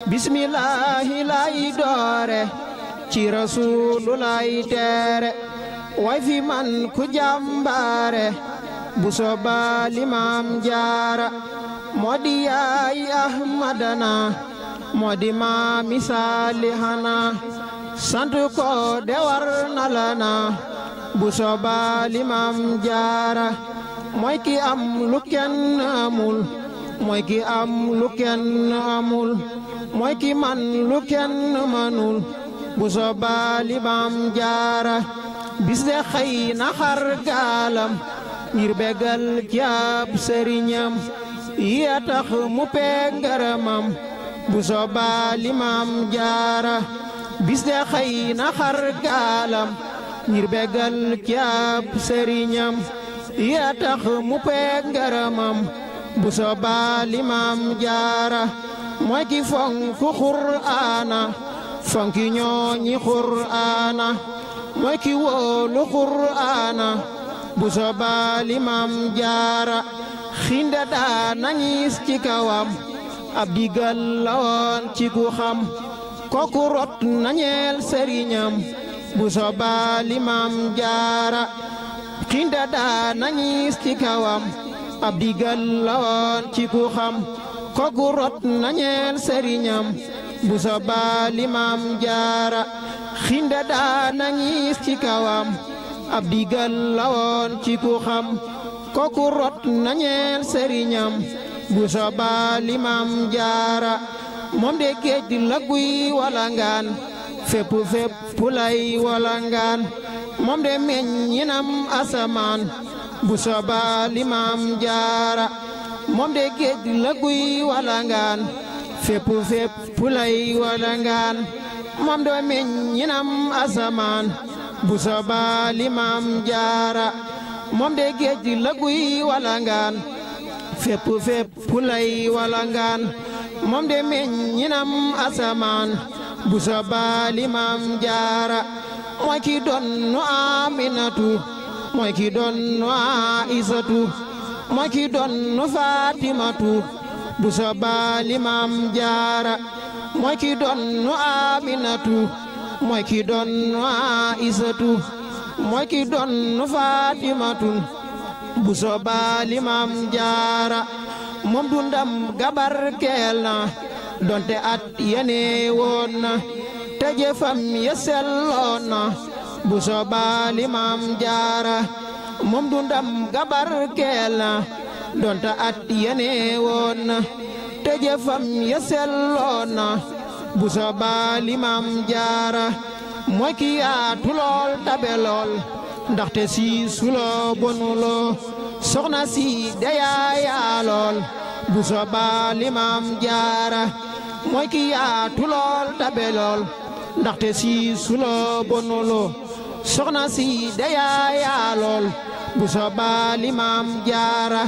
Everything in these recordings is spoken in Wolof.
bismillaahi lay doore ci rasuulu lay teere way fi man ku jàmbaare bu sooba limaam jaara moo di yaay ahmadana moo di maami saalihana sant ko de war na lana bu sooba limaam jaara mooy ki am lu kenn amul mooy ki am lu kenn amul mooy ki man lu kenn manul bu sooba limaam jaara bis de xëy na xar gaalam ngir bégal ci ab sëriñam yi tax mu peeg ngërëmam bu sooba limaam jaara bis de xëy na xar gaalam ngir bégal ci ab sëriñam yi tax mu peeg ngërëmam bu sooba limaam jaara mooy ki fonk Qur'aana fonki ñooñi Qur'aana mooy ki wóolu Qur'aana bu sooba limaam jaara xinde daa nañis ci kawam ab digal la woon ci ku xam kooku rot nañeel sëriñam bu sooba limaam jaara xinde daa nañis ci kawam ab digal la woon ci ku xam kooku rot nañeel sëriñam bu sooba limaam jaara xinde daa nañis ci kawam ab digal la woon ci ku xam kooku rot nañeel sëriñam bu sooba limaam jaara moom de géej la guy walangaan fépp fépp lay walangaan moom de meññinam asamaan bu sooba limaam jaara moom de géej la guy walangaan fépp fépp lay walangaan moom de meññinam asamaan bu sooba limaam jaara moom de géej la guy walangaan fépp fépp lay walangaan moom de meññinam asamaan bu sooba limaam jaara mooy ki donnu Aminatu mooy ki donnu Aysatu mooy ki donnu Fatimatu bu sooba limaam jaara mooy ki donnu Aminatu mooy ki donnu Aysatu mooy ki donnu Fatimatu bu sooba limaam jaara moom dundam gabar keel na donte at yene woon na te jëfam ya selloon na bu sooba limaam jaara moom dundam gabar keel na donte at yene woon na te jëfam ya selloon na bu sooba limaam jaara mooy ki yaatu lool tabe lool ndaxte si suloo bonuloo soxna si deyaa lool bu sooba limaam jaara mooy ki yaatu lool tabe lool ndaxte si suloo bonuloo soxna si deyaa lool bu sooba limaam jaara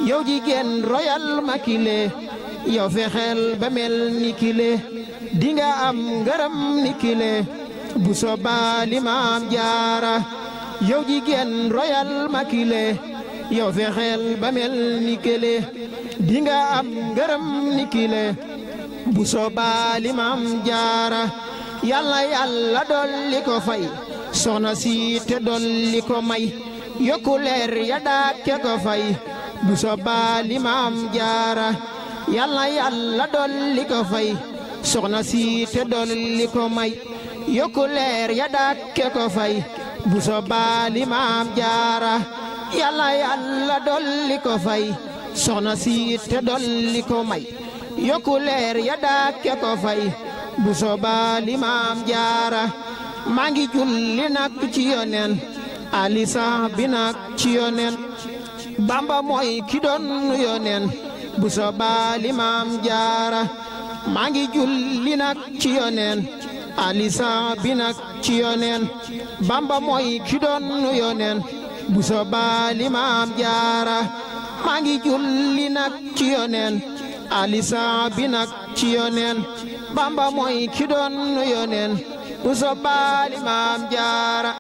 yow jigéen royal ma kile yow fexeel ba mel ni kile dinga am ngërëm ni kile bu sooba limaam jaara yow jigéen royal ma kile yow fexeel ba mel ni kile dinga am ngërëm ni kile bu sooba limaam jaara yàlla yàlla dolli ko fay soxna si te dolli ko may yokku leer ya dàkke ko fay bu sooba limaam jaara yàlla yàlla dolli ko fay soxna si te dolli ko may yokku leer ya dàkke ko fay bu sooba limaam jaara yàlla yàlla dolli ko fay soxna si te dolli ko may yokku leer ya dàkke ko fay bu sooba limaam jaara maa ngi julli nak ci yonen alisa bi nak ci yonen bamba mooy ki doon yonen bu sooba limaam jaara maa ngi julli nak ci yonen alisa bi nak ci yonen bamba mooy ki doon yonen bu sooba limaam jaara maa ngi julli nak ci yonen alisa bi nak ci yonen bamba mooy ki doon yonen bu sooba limaam jaara